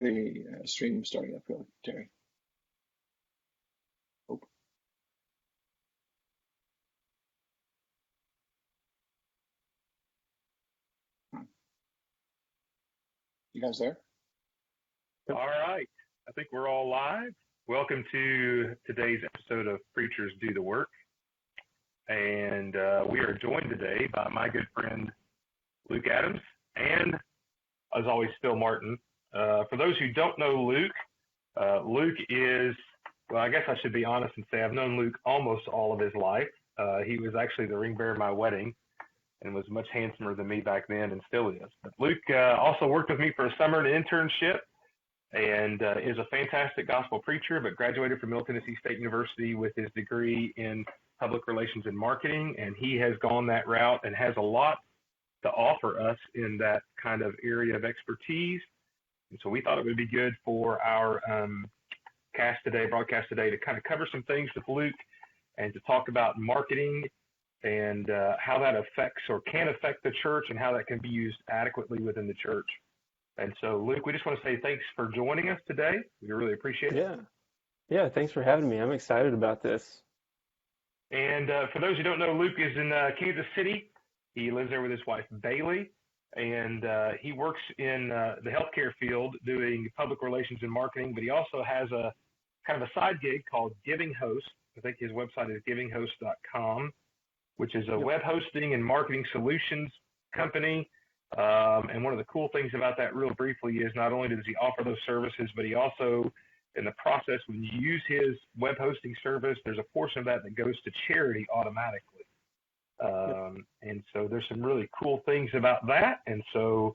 The stream starting up, Phillip, Terry. Oh, you guys there? All right. I think we're all live. Welcome to today's episode of Preachers Do the Work. And we are joined today by my good friend, Luke Adams, and as always, Phil Martin. For those who don't know Luke, Luke is, well, I guess I should be honest and say I've known Luke almost all of his life. He was actually the ring bearer of my wedding and was much handsomer than me back then and still is. But Luke also worked with me for a summer in an internship and is a fantastic gospel preacher, but graduated from Middle Tennessee State University with his degree in public relations and marketing. And he has gone that route and has a lot to offer us in that kind of area of expertise. And so we thought it would be good for our broadcast today, to kind of cover some things with Luke and to talk about marketing and how that affects or can affect the church and how that can be used adequately within the church. And so, Luke, we just want to say thanks for joining us today. We really appreciate it. Yeah, thanks for having me. I'm excited about this. And for those who don't know, Luke is in Kansas City. He lives there with his wife, Bailey, and he works in the healthcare field doing public relations and marketing, but he also has a kind of a side gig called GivingHost. I think his website is givinghost.com, which is a web hosting and marketing solutions company. And one of the cool things about that, real briefly, is not only does he offer those services, but he also, in the process, when you use his web hosting service, there's a portion of that goes to charity automatically. And so there's some really cool things about that. And so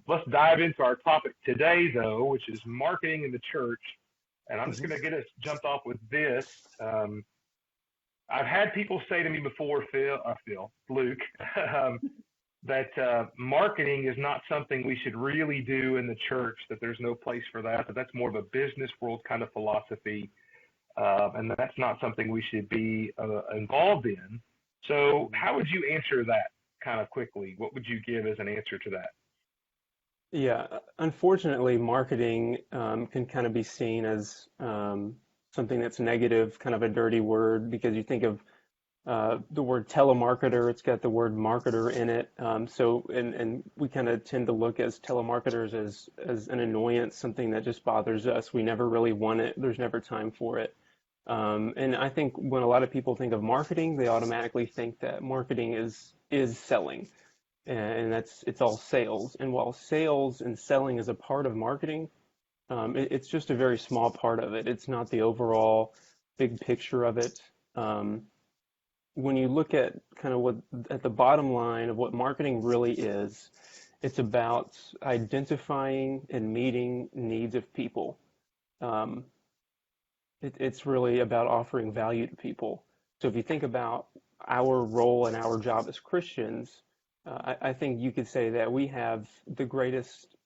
let's dive into our topic today, though, which is marketing in the church. And I'm just going to get us jumped off with this. I've had people say to me before, Luke, that marketing is not something we should really do in the church, that there's no place for that, that that's more of a business world kind of philosophy, and that's not something we should be involved in. So how would you answer that kind of quickly? What would you give as an answer to that? Yeah, unfortunately, marketing can kind of be seen as something that's negative, kind of a dirty word, because you think of the word telemarketer, it's got the word marketer in it. And we kind of tend to look as telemarketers as an annoyance, something that just bothers us. We never really want it. There's never time for it. And I think when a lot of people think of marketing, they automatically think that marketing is selling, and it's all sales. And while sales and selling is a part of marketing, it's just a very small part of it. It's not the overall big picture of it. When you look at kind of at the bottom line of what marketing really is, it's about identifying and meeting needs of people. It's really about offering value to people. So if you think about our role and our job as Christians, I think you could say that we have the greatest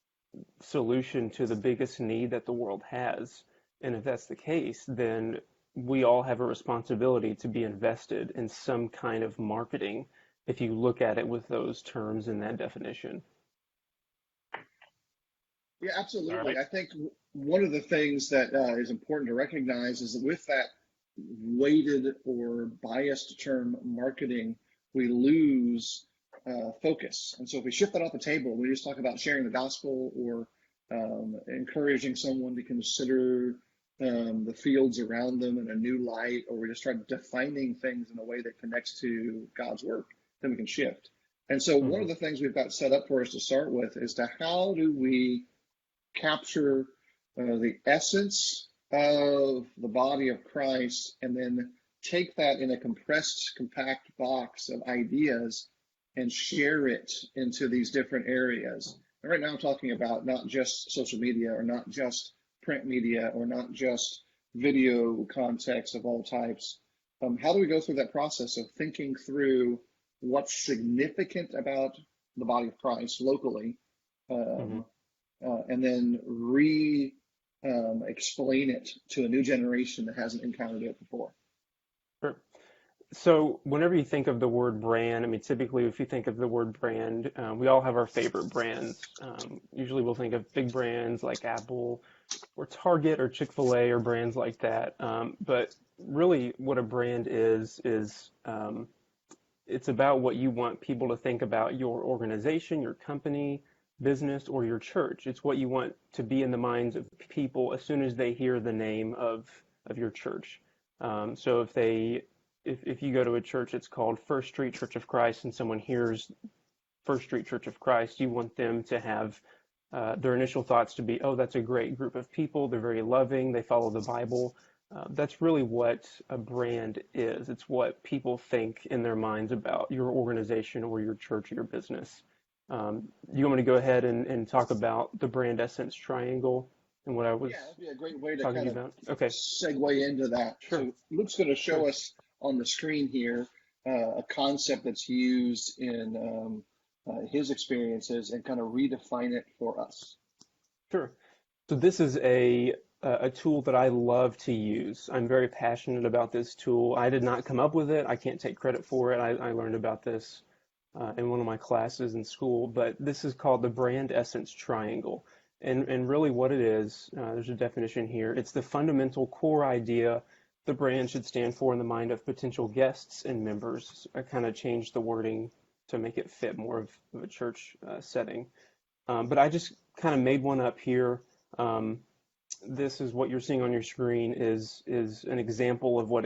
solution to the biggest need that the world has. And if that's the case, then we all have a responsibility to be invested in some kind of marketing if you look at it with those terms and that definition. Yeah, absolutely. Right. I think one of the things that is important to recognize is that with that weighted or biased term marketing, we lose focus. And so if we shift that off the table, we just talk about sharing the gospel or encouraging someone to consider the fields around them in a new light, or we just start defining things in a way that connects to God's work, then we can shift. And so one of the things we've got set up for us to start with is to how do we capture the essence of the body of Christ and then take that in a compressed, compact box of ideas and share it into these different areas. And right now I'm talking about not just social media or not just print media or not just video context of all types. How do we go through that process of thinking through what's significant about the body of Christ locally, and then explain it to a new generation that hasn't encountered it before? Sure. So whenever you think of the word brand, I mean, typically if you think of the word brand, we all have our favorite brands. Usually we'll think of big brands like Apple or Target or Chick-fil-A or brands like that. But really what a brand is it's about what you want people to think about your organization, your company, business, or your church. It's what you want to be in the minds of people as soon as they hear the name of your church. So if you go to a church, it's called First Street Church of Christ, and someone hears First Street Church of Christ, you want them to have their initial thoughts to be, oh, that's a great group of people. They're very loving. They follow the Bible. That's really what a brand is. It's what people think in their minds about your organization or your church or your business. You want me to go ahead and talk about the brand essence triangle and what I was Yeah, that'd be a great way to talking to kind you of about? Okay, segue into that. sure, So Luke's going to sure, show us on the screen here a concept that's used in his experiences and kind of redefine it for us. sure. So this is a tool that I love to use. I'm very passionate about this tool. I did not come up with it. I can't take credit for it. I learned about this in one of my classes in school, but this is called the brand essence triangle. And really what it is, there's a definition here. It's the fundamental core idea the brand should stand for in the mind of potential guests and members. I kind of changed the wording to make it fit more of a church setting. But I just kind of made one up here. Um, this is what you're seeing on your screen is an example of what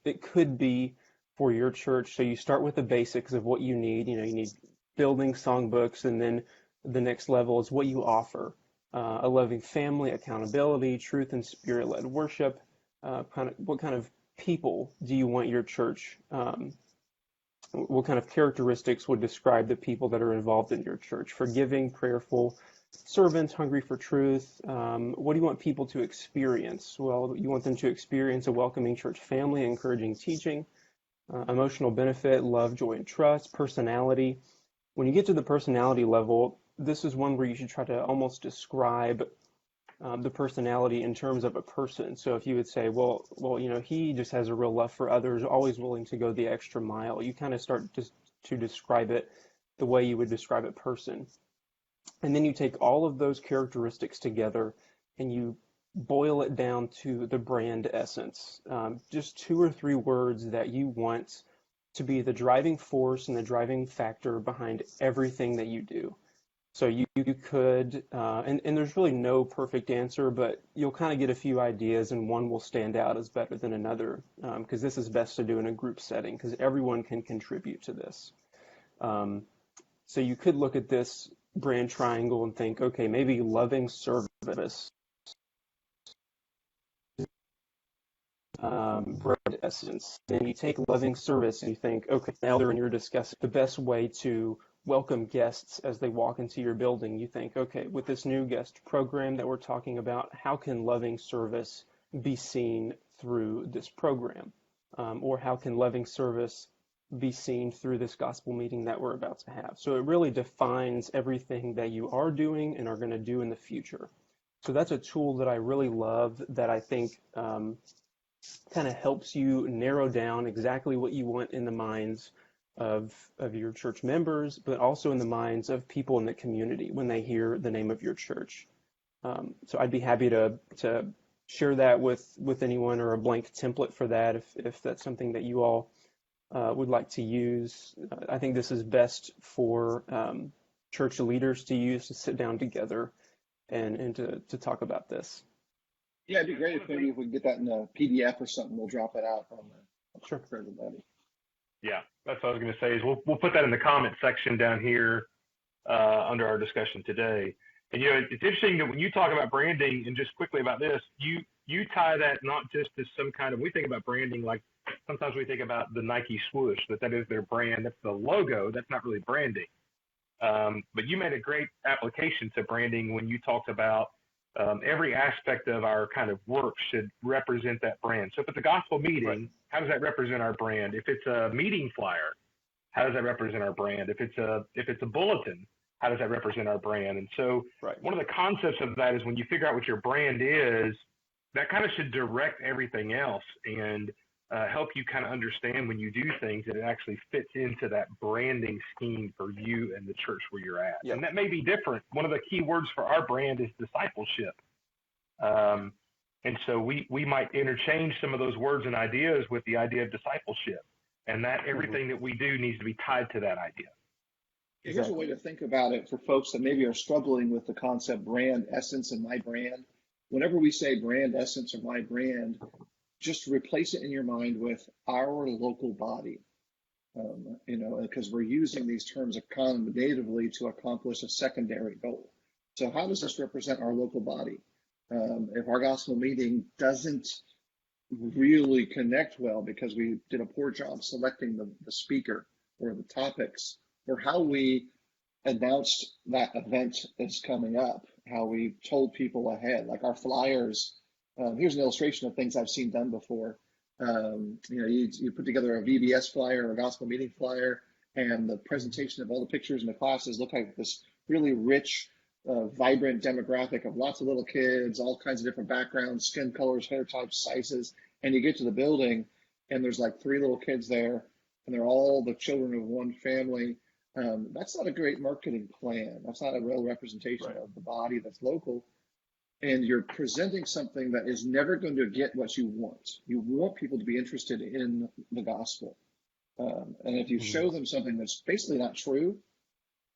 it could be for your church. So you start with the basics of what you need. You know, you need building songbooks, and then the next level is what you offer. A loving family, accountability, truth and spirit-led worship. What kind of people do you want your church? What kind of characteristics would describe the people that are involved in your church? Forgiving, prayerful, servants, hungry for truth. What do you want people to experience? Well, you want them to experience a welcoming church family, encouraging teaching, emotional benefit, love, joy, and trust, personality. When you get to the personality level, this is one where you should try to almost describe the personality in terms of a person. So if you would say, well, you know, he just has a real love for others, always willing to go the extra mile, you kind of start to describe it the way you would describe a person. And then you take all of those characteristics together and you boil it down to the brand essence. Just 2 or 3 words that you want to be the driving force and the driving factor behind everything that you do. So you could, and there's really no perfect answer, but you'll kind of get a few ideas and one will stand out as better than another, because this is best to do in a group setting because everyone can contribute to this. Um, so you could look at this brand triangle and think, okay, maybe loving service, brand essence. Then you take loving service and you think, okay, now they're in your discussing the best way to welcome guests as they walk into your building. You think, okay, with this new guest program that we're talking about, how can loving service be seen through this program? Or how can loving service be seen through this gospel meeting that we're about to have? So it really defines everything that you are doing and are going to do in the future. So that's a tool that I really love that I think kind of helps you narrow down exactly what you want in the minds of your church members, but also in the minds of people in the community when they hear the name of your church. So I'd be happy to share that with anyone, or a blank template for that if that's something that you all would like to use. I think this is best for church leaders to use to sit down together and to talk about this. Yeah, it'd be great if maybe if we can get that in a PDF or something, we'll drop it out Sure. for everybody. Yeah, that's what I was going to say. Is we'll put that in the comment section down here under our discussion today. And you know, it's interesting that when you talk about branding, and just quickly about this, you tie that not just to some kind of, we think about branding like sometimes we think about the Nike swoosh, that is their brand, that's the logo, that's not really branding. But you made a great application to branding when you talked about every aspect of our kind of work should represent that brand. So if it's a gospel meeting, right, how does that represent our brand? If it's a meeting flyer, how does that represent our brand? If it's a bulletin, how does that represent our brand? And so right, one of the concepts of that is when you figure out what your brand is, that kind of should direct everything else. And help you kind of understand when you do things that it actually fits into that branding scheme for you and the church where you're at. Yep. And that may be different. One of the key words for our brand is discipleship. And so we might interchange some of those words and ideas with the idea of discipleship, and that everything that we do needs to be tied to that idea. Here's a way to think about it for folks that maybe are struggling with the concept brand essence and my brand. Whenever we say brand essence or my brand, just replace it in your mind with our local body. Because we're using these terms accommodatively to accomplish a secondary goal. So how does this represent our local body? If our gospel meeting doesn't really connect well because we did a poor job selecting the speaker or the topics, or how we announced that event is coming up, how we told people ahead, like our flyers. Here's an illustration of things I've seen done before. You put together a VBS flyer or a gospel meeting flyer, and the presentation of all the pictures in the classes look like this really rich, vibrant demographic of lots of little kids, all kinds of different backgrounds, skin colors, hair types, sizes. And you get to the building, and there's like 3 little kids there, and they're all the children of one family. That's not a great marketing plan. That's not a real representation of the body that's local. And you're presenting something that is never going to get what you want. You want people to be interested in the gospel. And if you show them something that's basically not true,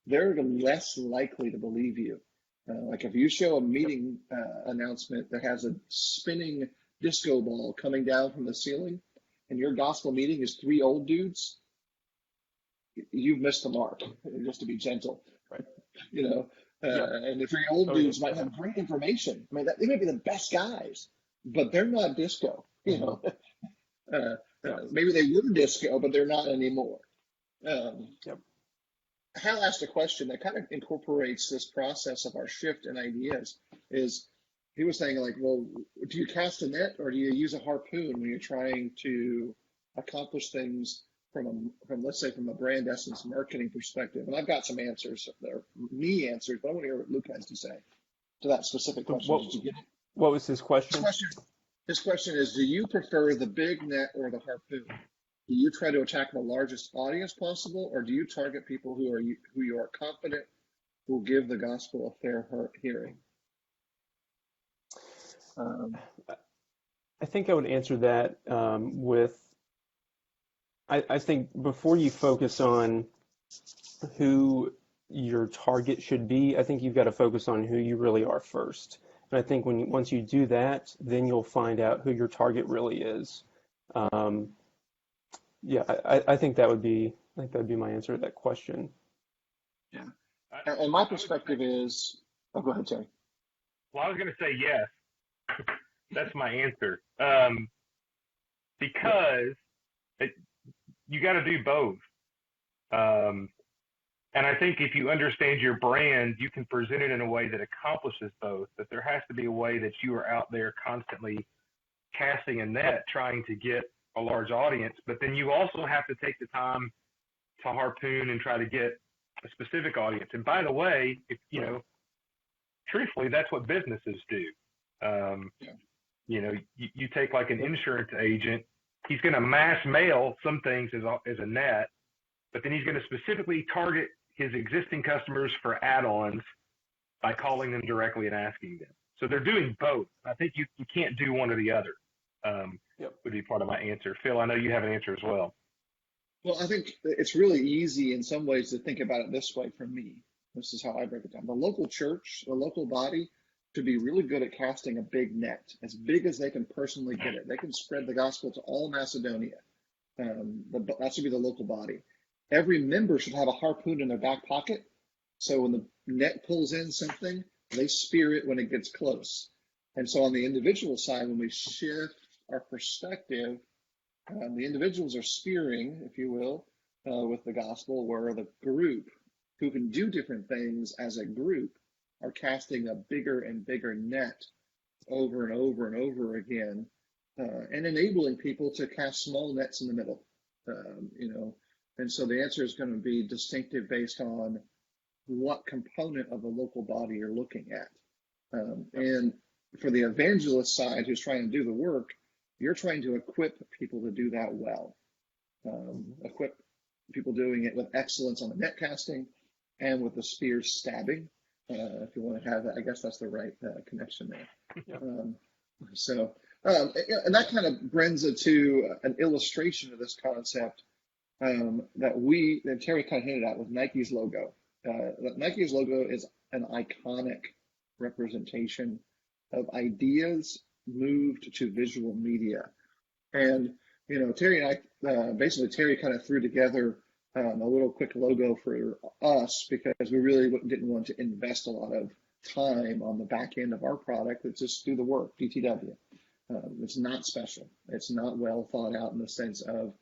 they're less likely to believe you. Like if you show a meeting announcement that has a spinning disco ball coming down from the ceiling, and your gospel meeting is 3 old dudes, you've missed the mark, just to be gentle. Right. And the 3 old dudes might have great information. I mean, they may be the best guys, but they're not disco. Maybe they were disco, but they're not anymore. Hal asked a question that kind of incorporates this process of our shift in ideas. He was saying, like, well, do you cast a net or do you use a harpoon when you're trying to accomplish things from let's say from a brand essence marketing perspective? And I've got some answers that are me answers, but I want to hear what Luke has to say to that specific question. Did you get it? What was his question? His question is, do you prefer the big net or the harpoon? Do you try to attack the largest audience possible, or do you target people who you are confident will give the gospel a fair hearing? I think I would answer that with, I think before you focus on who your target should be, I think you've got to focus on who you really are first. And I think once you do that, then you'll find out who your target really is. I think that would be my answer to that question. Yeah. And my perspective is, go ahead, Terry. Well, I was going to say yes. That's my answer. Because you got to do both. And I think if you understand your brand, you can present it in a way that accomplishes both. But there has to be a way that you are out there constantly casting a net, trying to get a large audience. But then you also have to take the time to harpoon and try to get a specific audience. And by the way, truthfully, that's what businesses do. You take like an insurance agent, he's going to mass mail some things as a net, but then he's going to specifically target his existing customers for add-ons by calling them directly and asking them. So they're doing both. I think you can't do one or the other. Would be part of my answer. Phil, I know you have an answer as well. Well, I think it's really easy in some ways to think about it this way for me. This is how I break it down. The local church, the local body, should be really good at casting a big net, as big as they can personally get it. They can spread the gospel to all Macedonia. That should be the local body. Every member should have a harpoon in their back pocket, so when the net pulls in something, they spear it when it gets close. And so on the individual side, when we shift our perspective, the individuals are spearing, if you will, with the gospel, where the group who can do different things as a group are casting a bigger and bigger net over and over and over again, and enabling people to cast small nets in the middle. And so the answer is going to be distinctive based on what component of the local body you're looking at. And for the evangelist side who's trying to do the work, You're trying to equip people to do that well, equip people doing it with excellence on the net casting and with the spear stabbing. If you want to have that, I guess that's the right connection there. Yeah. So, and that kind of brings it to an illustration of this concept that Terry kind of hinted at with Nike's logo. Nike's logo is an iconic representation of ideas moved to visual media. And, Terry and I, basically Terry kind of threw together a little quick logo for us because we really didn't want to invest a lot of time on the back end of our product. Let's just do the work, DTW. It's not special. It's not well thought out in the sense of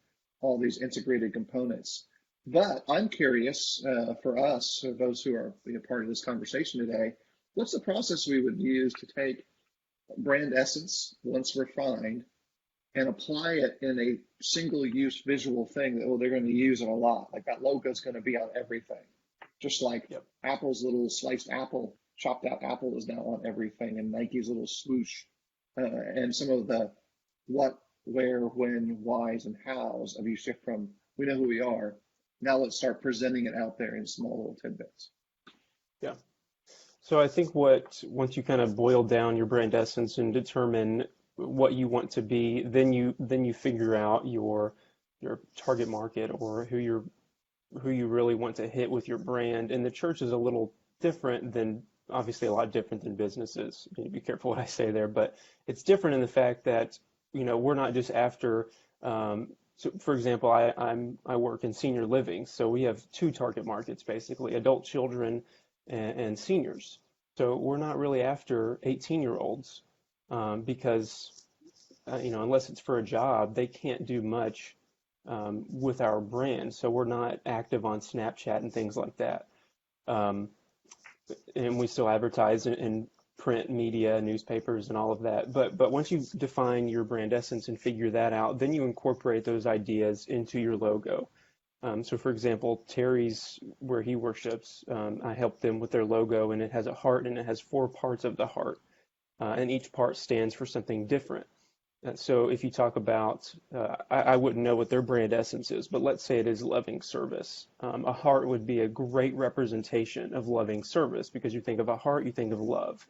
all these integrated components. But I'm curious for us, for those who are part of this conversation today, what's the process we would use to take brand essence, once refined, and apply it in a single-use visual thing that, they're going to use it a lot. Like that logo is going to be on everything. Just like Apple's little sliced apple, chopped out apple is now on everything, and Nike's little swoosh. And some of the what, where, when, whys, and hows of you shift from, we know who we are, now let's start presenting it out there in small little tidbits. Yeah. So I think once you kind of boil down your brand essence and determine what you want to be, then you figure out your target market or who you really want to hit with your brand. And the church is a little different than, obviously a lot different than businesses. You need to be careful what I say there, but it's different in the fact that, we're not just after, so for example, I work in senior living. So we have two target markets, basically adult children and seniors. So we're not really after 18-year-olds because, unless it's for a job, they can't do much with our brand. So we're not active on Snapchat and things like that. And we still advertise in print media, newspapers, and all of that. But once you define your brand essence and figure that out, then you incorporate those ideas into your logo. So for example, Terry's, where he worships, I helped them with their logo, and it has a heart, and it has 4 parts of the heart, and each part stands for something different. So if you talk about, I wouldn't know what their brand essence is, but let's say it is loving service. A heart would be a great representation of loving service because you think of a heart, you think of love.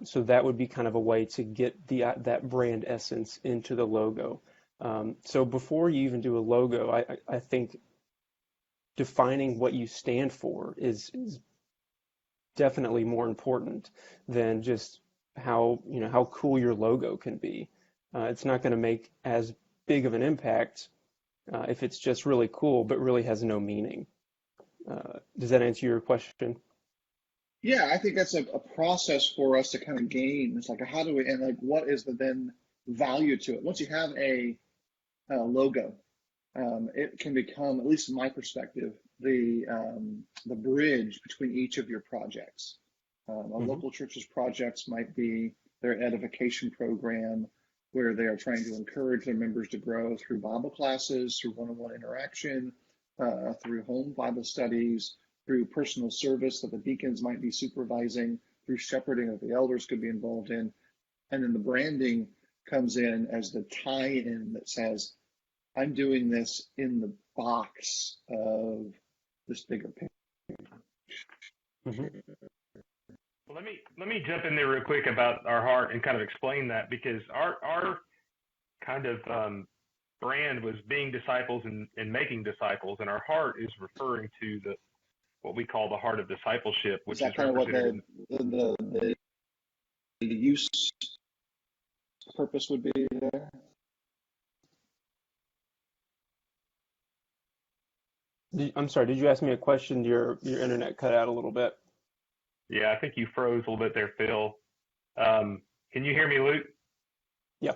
So that would be kind of a way to get that brand essence into the logo. So before you even do a logo, I think defining what you stand for is definitely more important than just how cool your logo can be. It's not going to make as big of an impact if it's just really cool but really has no meaning. Does that answer your question? Yeah, I think that's a process for us to kind of gain. It's like, how do we, and like, what is the then value to it? Once you have a logo, it can become, at least in my perspective, the bridge between each of your projects. A local church's projects might be their edification program, where they are trying to encourage their members to grow through Bible classes, through one-on-one interaction, through home Bible studies, through personal service that the deacons might be supervising, through shepherding that the elders could be involved in. And then the branding comes in as the tie-in that says, I'm doing this in the box of this bigger picture. Well, let me jump in there real quick about our heart and kind of explain that, because our kind of brand was being disciples and making disciples, and our heart is referring to what we call the heart of discipleship, which is kind of what the use purpose would be there? I'm sorry, did you ask me a question? Your internet cut out a little bit. Yeah, I think you froze a little bit there, Phil. Can you hear me, Luke? Yeah.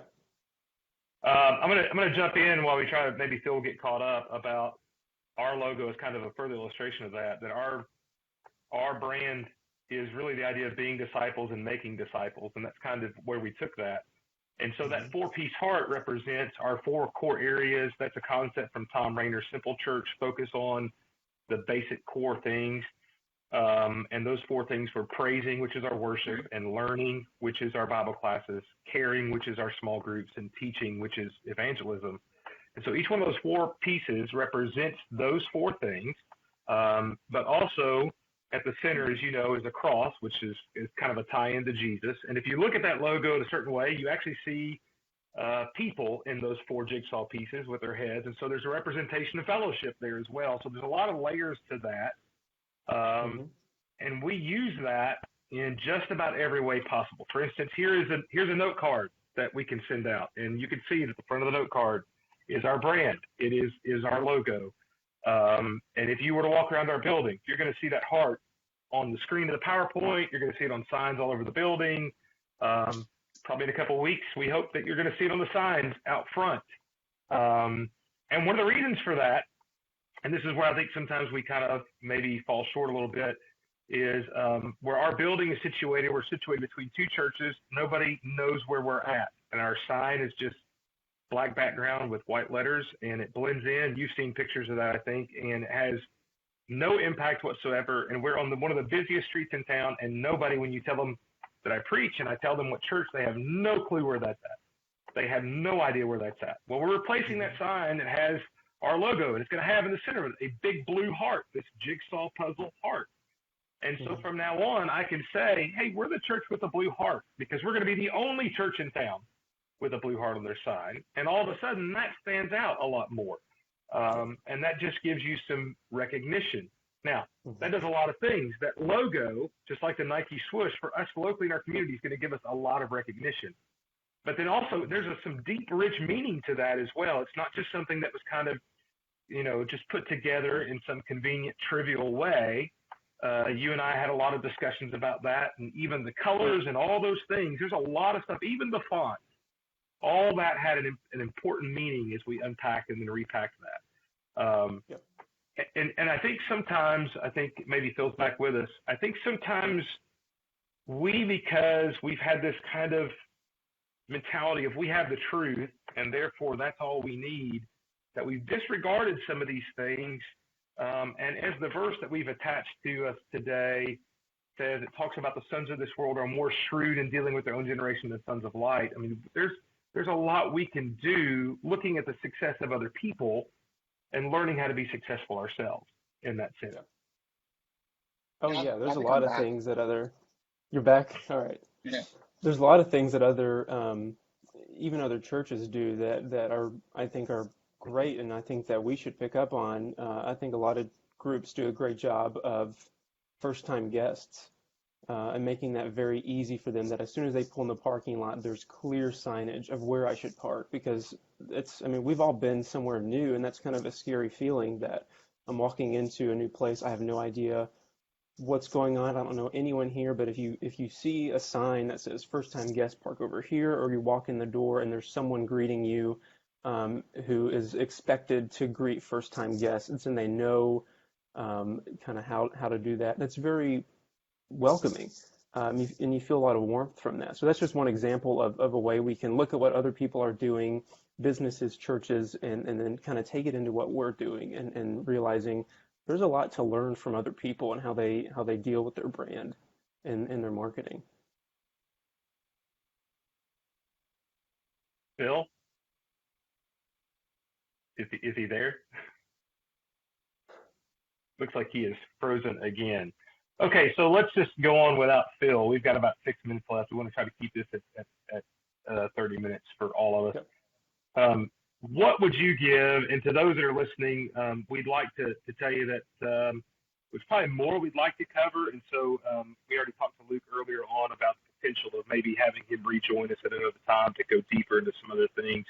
I'm gonna jump in while we try to maybe Phil get caught up about our logo as kind of a further illustration of that our brand is really the idea of being disciples and making disciples, and that's kind of where we took that. And so that 4-piece heart represents our 4 core areas. That's a concept from Tom Rainer's Simple Church, focus on the basic core things. And those four things were praising, which is our worship, and learning, which is our Bible classes, caring, which is our small groups, and teaching, which is evangelism. And so each one of those four pieces represents those four things. But also at the center, as you know, is a cross, which is kind of a tie-in to Jesus. And if you look at that logo in a certain way, you actually see people in those four jigsaw pieces with their heads. And so there's a representation of fellowship there as well. So there's a lot of layers to that. And we use that in just about every way possible. For instance, here's a note card that we can send out, and you can see that the front of the note card is our brand. It is our logo. And if you were to walk around our building, you're going to see that heart on the screen of the PowerPoint. You're going to see it on signs all over the building. Probably in a couple of weeks, we hope that you're going to see it on the signs out front. And one of the reasons for that, and this is where I think sometimes we kind of maybe fall short a little bit, is where our building is situated. We're situated between two churches. Nobody knows where we're at. And our sign is just black background with white letters, and it blends in. You've seen pictures of that, I think, and it has no impact whatsoever. And we're on one of the busiest streets in town, and nobody, when you tell them that I preach and I tell them what church, they have no clue where that's at. They have no idea where that's at. Well, we're replacing that sign that has our logo, and it's going to have in the center of it a big blue heart, this jigsaw puzzle heart. And so from now on, I can say, hey, we're the church with a blue heart, because we're going to be the only church in town with a blue heart on their sign. And all of a sudden, that stands out a lot more. And that just gives you some recognition. Now, that does a lot of things. That logo, just like the Nike swoosh, for us locally in our community, is going to give us a lot of recognition. But then also, there's some deep, rich meaning to that as well. It's not just something that was kind of, just put together in some convenient, trivial way. You and I had a lot of discussions about that, and even the colors and all those things. There's a lot of stuff, even the font. All that had an important meaning as we unpacked and then repacked that. And I think sometimes, maybe Phil's back with us, I think sometimes because we've had this kind of mentality of we have the truth and therefore that's all we need, that we've disregarded some of these things. And as the verse that we've attached to us today says, it talks about the sons of this world are more shrewd in dealing with their own generation than sons of light. I mean, there's a lot we can do looking at the success of other people and learning how to be successful ourselves in that sense. Oh yeah, there's a lot of things that you're back. All right. Yeah. There's a lot of things that even other churches do that are, I think, are great, and I think that we should pick up on. I think a lot of groups do a great job of first-time guests and making that very easy for them, that as soon as they pull in the parking lot, there's clear signage of where I should park, because we've all been somewhere new, and that's kind of a scary feeling that I'm walking into a new place. I have no idea what's going on. I don't know anyone here, but if you see a sign that says first-time guest park over here, or you walk in the door and there's someone greeting you who is expected to greet first-time guests, and they know kind of how to do that, that's very welcoming, and you feel a lot of warmth from that. So that's just one example of a way we can look at what other people are doing, businesses, churches, and then kind of take it into what we're doing, and realizing there's a lot to learn from other people and how they deal with their brand and their marketing. Phil, is he there? Looks like he is frozen again. Okay, so let's just go on without Phil. We've got about 6 minutes left. We want to try to keep this at 30 minutes for all of us. Okay. What would you give, and to those that are listening, we'd like to tell you that there's probably more we'd like to cover, and so we already talked to Luke earlier on about the potential of maybe having him rejoin us at another time to go deeper into some other things.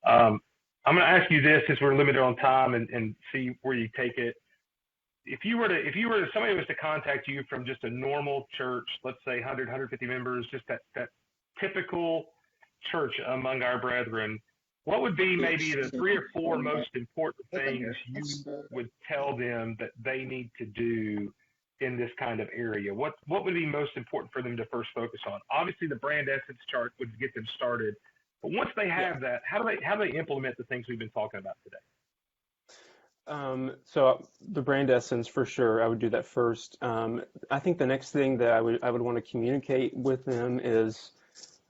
I'm going to ask you this, as we're limited on time, and see where you take it. If somebody was to contact you from just a normal church, let's say 100, 150 members, just that typical church among our brethren, what would be maybe the 3 or 4 most important things you would tell them that they need to do in this kind of area? What would be most important for them to first focus on? Obviously, the brand essence chart would get them started, but once they have that, how do they implement the things we've been talking about today? So the brand essence for sure, I would do that first. I think the next thing that I would want to communicate with them is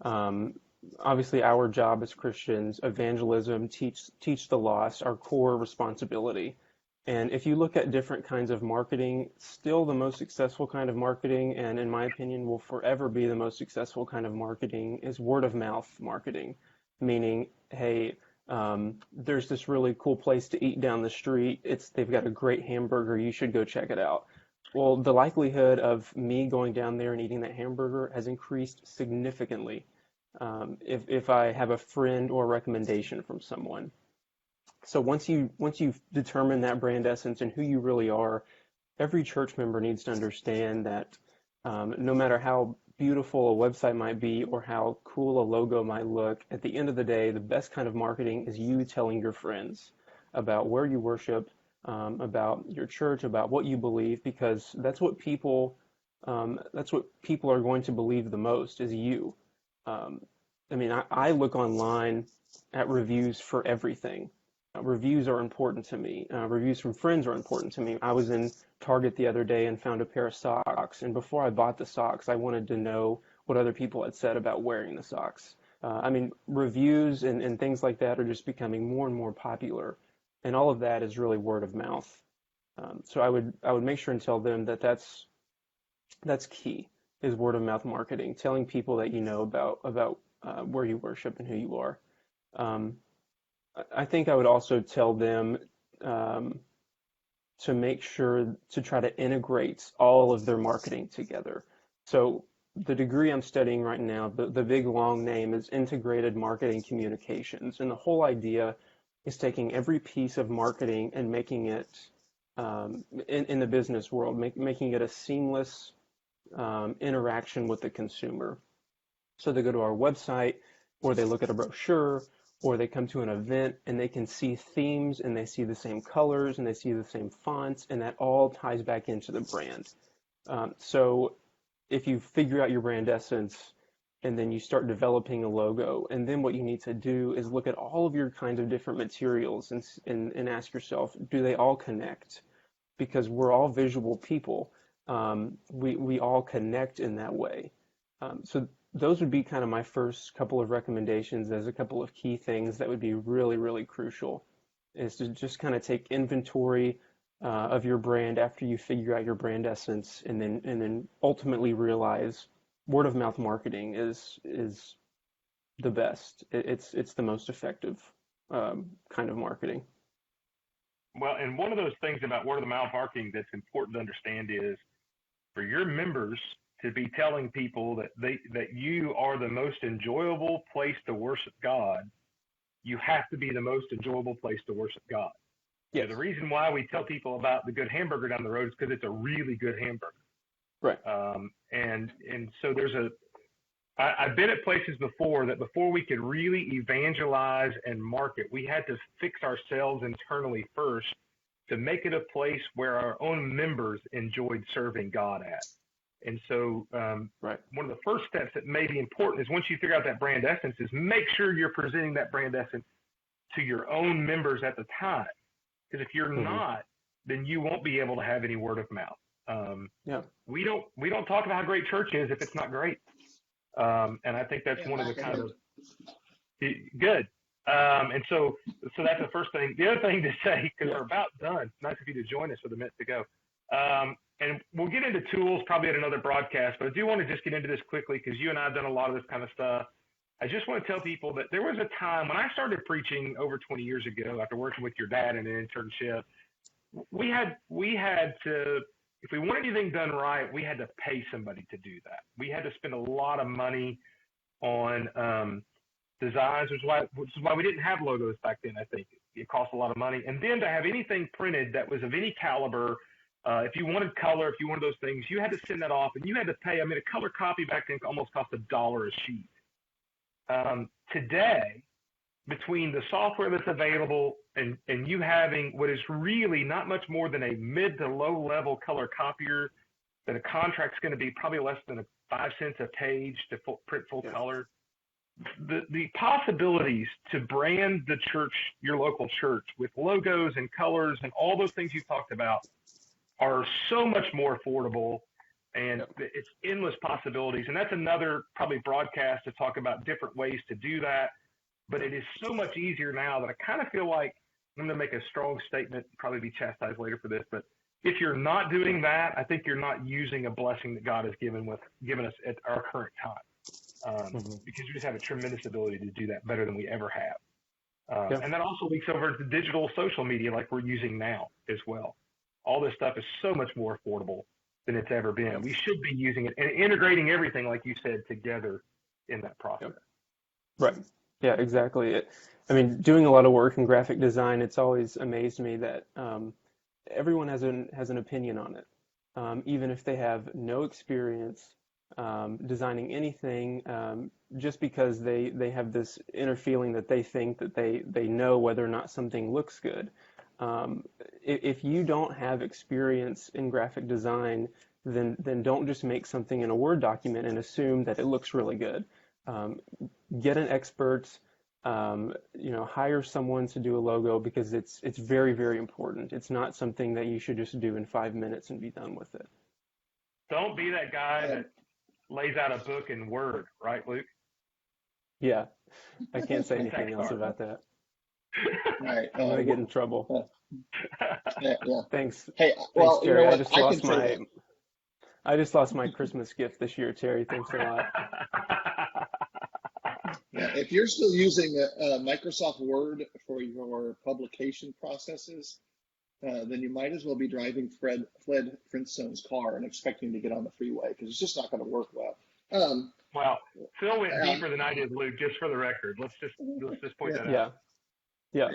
um, obviously our job as Christians, evangelism, teach the lost, our core responsibility. And if you look at different kinds of marketing, still the most successful kind of marketing, and in my opinion will forever be the most successful kind of marketing, is word of mouth marketing, meaning, hey, there's this really cool place to eat down the street. They've got a great hamburger. You should go check it out. Well, the likelihood of me going down there and eating that hamburger has increased significantly if I have a friend or recommendation from someone. So once you've determined that brand essence and who you really are, every church member needs to understand that no matter how beautiful a website might be or how cool a logo might look, at the end of the day, the best kind of marketing is you telling your friends about where you worship, about your church, about what you believe, because that's what people are going to believe the most is you. Um, I mean, I look online at reviews for everything. Reviews are important to me. Reviews from friends are important to me. I was in Target the other day and found a pair of socks, and before I bought the socks, I wanted to know what other people had said about wearing the socks. I mean, reviews and things like that are just becoming more and more popular, and all of that is really word of mouth. So I would make sure and tell them that that's key is word of mouth marketing, telling people that you know about where you worship and who you are. Um, I think I would also tell them um, to make sure to try to integrate all of their marketing together. So the degree I'm studying right now, the big long name is Integrated Marketing Communications. And the whole idea is taking every piece of marketing and making it in the business world, making it a seamless interaction with the consumer. So they go to our website, or they look at a brochure, or they come to an event and they can see themes and they see the same colors and they see the same fonts, and that all ties back into the brand. So if you figure out your brand essence and then you start developing a logo, and then what you need to do is look at all of your kinds of different materials and ask yourself, do they all connect? Because we're all visual people. We all connect in that way. So those would be kind of my first couple of recommendations as a couple of key things that would be really, really crucial is to just kind of take inventory of your brand after you figure out your brand essence, and then ultimately realize word of mouth marketing is the best. It's the most effective kind of marketing. Well, and one of those things about word of mouth marketing that's important to understand is for your members to be telling people that you are the most enjoyable place to worship God, you have to be the most enjoyable place to worship God. You Yes. know, the reason why we tell people about the good hamburger down the road is because it's a really good hamburger. Right. And so I've been at places before that before we could really evangelize and market, we had to fix ourselves internally first to make it a place where our own members enjoyed serving God at. And so Right. one of the first steps that may be important is once you figure out that brand essence is make sure you're presenting that brand essence to your own members at the time. Because if you're Hmm. not, then you won't be able to have any word of mouth. Yeah. We don't talk about how great church is if it's not great. And I think that's Yeah, one of the back kind ahead. of good. And so that's the first thing. The other thing to say, because Yeah. we're about done, it's nice of you to join us with a minute to go. And we'll get into tools probably at another broadcast, but I do want to just get into this quickly because you and I have done a lot of this kind of stuff. I just want to tell people that there was a time when I started preaching over 20 years ago after working with your dad in an internship. We had to, if we wanted anything done right, we had to pay somebody to do that. We had to spend a lot of money on designs, which is why we didn't have logos back then. I think it cost a lot of money, and then to have anything printed that was of any caliber, if you wanted color, if you wanted those things, you had to send that off, and you had to pay. I mean, a color copy back then almost cost $1 a sheet. Today, between the software that's available and you having what is really not much more than a mid to low level color copier, that a contract's going to be probably less than 5 cents a page to print full Yeah. color. the possibilities to brand the church, your local church, with logos and colors and all those things you talked about are so much more affordable, and it's endless possibilities. And that's another probably broadcast to talk about different ways to do that. But it is so much easier now that I kind of feel like I'm going to make a strong statement, probably be chastised later for this, but if you're not doing that, I think you're not using a blessing that God has given us at our current time, because we just have a tremendous ability to do that better than we ever have. And that also leaks over to digital social media like we're using now as well. All this stuff is so much more affordable than it's ever been. We should be using it and integrating everything, like you said, together in that process. Right. Yeah, exactly. I mean, doing a lot of work in graphic design, it's always amazed me that everyone has an opinion on it, even if they have no experience designing anything, just because they have this inner feeling that they think that they know whether or not something looks good. If you don't have experience in graphic design, then don't just make something in a Word document and assume that it looks really good. Get an expert, hire someone to do a logo, because it's very, very important. It's not something that you should just do in 5 minutes and be done with it. Don't be that guy that lays out a book in Word, right, Luke? Yeah, I can't say anything else about that. Right. I'm gonna get in trouble. Yeah. Thanks. Hey, Thanks, Terry. you know what? I just lost my Christmas gift this year, Terry. Thanks a lot. Yeah, if you're still using Microsoft Word for your publication processes, then you might as well be driving Fred Flintstone's car and expecting to get on the freeway, because it's just not going to work well. Well, Phil went deeper than I did, Luke, just for the record. Let's just point that out. Yeah.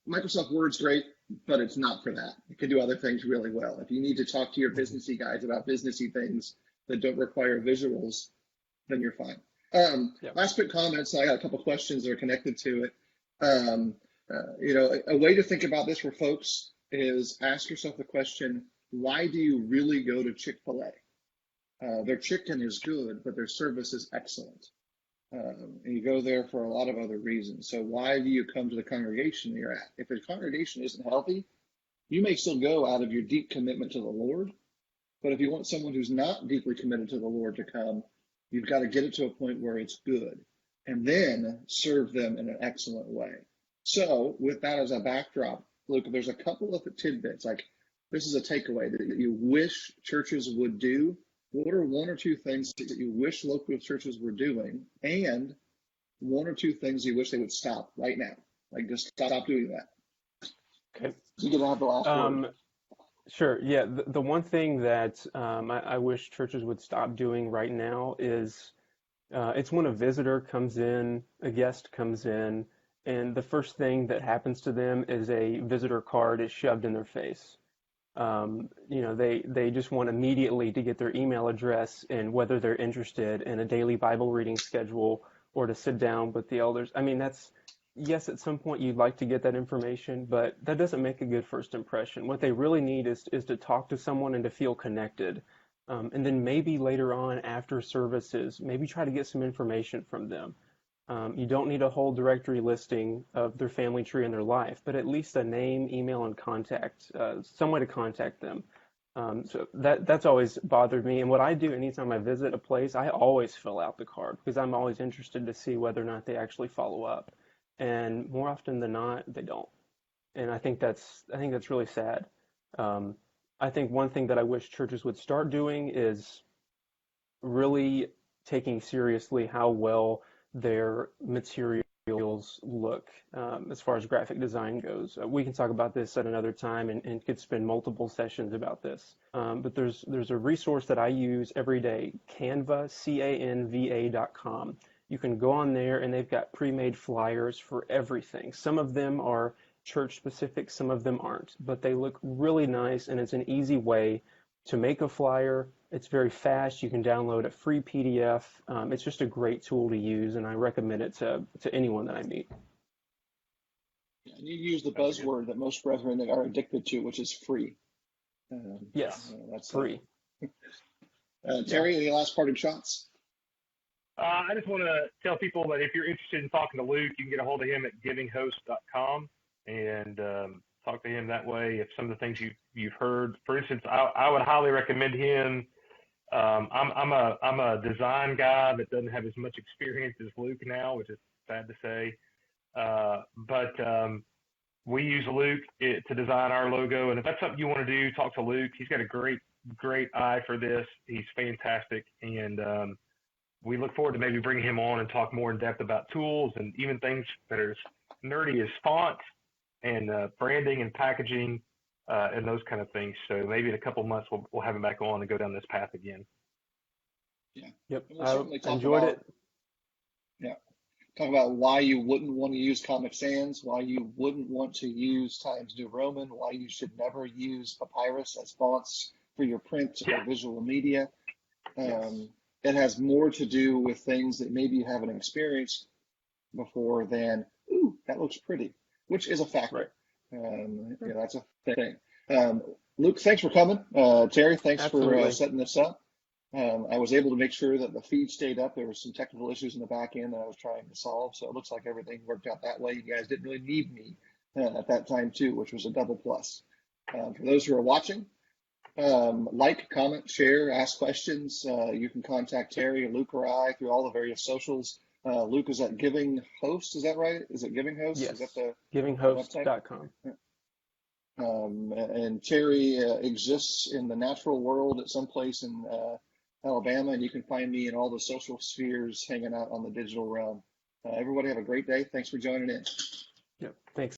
Microsoft Word's great, but it's not for that. It can do other things really well. If you need to talk to your businessy guys about businessy things that don't require visuals, then you're fine. Last quick comments. I got a couple questions that are connected to it. A way to think about this for folks is ask yourself the question, why do you really go to Chick-fil-A? Their chicken is good, but their service is excellent. And you go there for a lot of other reasons. So why do you come to the congregation you're at? If the congregation isn't healthy, you may still go out of your deep commitment to the Lord. But if you want someone who's not deeply committed to the Lord to come, you've got to get it to a point where it's good, and then serve them in an excellent way. So with that as a backdrop, Luke, there's a couple of tidbits. Like, this is a takeaway that you wish churches would do. What are one or two things that you wish local churches were doing, and one or two things you wish they would stop right now? Like, just stop doing that. Okay. You can have the last word. Sure. Yeah. The one thing that I wish churches would stop doing right now is it's when a visitor comes in, a guest comes in, and the first thing that happens to them is a visitor card is shoved in their face. They just want immediately to get their email address and whether they're interested in a daily Bible reading schedule or to sit down with the elders. I mean, yes, at some point you'd like to get that information, but that doesn't make a good first impression. What they really need is to talk to someone and to feel connected. And then maybe later on after services, maybe try to get some information from them. You don't need a whole directory listing of their family tree and their life, but at least a name, email, and contact, some way to contact them. So that's always bothered me. And what I do anytime I visit a place, I always fill out the card because I'm always interested to see whether or not they actually follow up. And more often than not, they don't. And I think that's really sad. I think one thing that I wish churches would start doing is really taking seriously how well their materials look as far as graphic design goes. We can talk about this at another time and could spend multiple sessions about this. But there's a resource that I use every day, Canva, Canva.com. You can go on there and they've got pre-made flyers for everything. Some of them are church specific, some of them aren't, but they look really nice, and it's an easy way to make a flyer. It's very fast. You can download a free PDF. It's just a great tool to use, and I recommend it to anyone that I meet. And you use the buzzword that most brethren are addicted to, which is free. Yes, that's free. Terry, any last parting shots? I just want to tell people that if you're interested in talking to Luke, you can get a hold of him at GivingHost.com and talk to him that way. If some of the things you've heard, for instance, I would highly recommend him. I'm a design guy that doesn't have as much experience as Luke now, which is sad to say. But we use Luke to design our logo, and if that's something you want to do, talk to Luke. He's got a great eye for this. He's fantastic, and we look forward to maybe bringing him on and talk more in depth about tools and even things that are as nerdy as fonts and branding and packaging and those kind of things. So maybe in a couple of months we'll have him back on and go down this path again. Yeah. Yep. We'll I enjoyed it. Yeah. Talk about why you wouldn't want to use Comic Sans, why you wouldn't want to use Times New Roman, why you should never use Papyrus as fonts for your print or visual media. It has more to do with things that maybe you haven't experienced before than, ooh, that looks pretty, which is a factor. Right. That's a thing. Luke, thanks for coming. Terry, thanks for setting this up. I was able to make sure that the feed stayed up. There were some technical issues in the back end that I was trying to solve, so it looks like everything worked out that way. You guys didn't really need me at that time too, which was a double plus. For those who are watching, like, comment, share, ask questions. You can contact Terry, Luke, or I through all the various socials. Luke is at GivingHost, is that right? Is it GivingHost? Yes. Is that the GivingHost.com. And Terry exists in the natural world at some place in Alabama, and you can find me in all the social spheres hanging out on the digital realm. Everybody have a great day. Thanks for joining in. Yep. Thanks.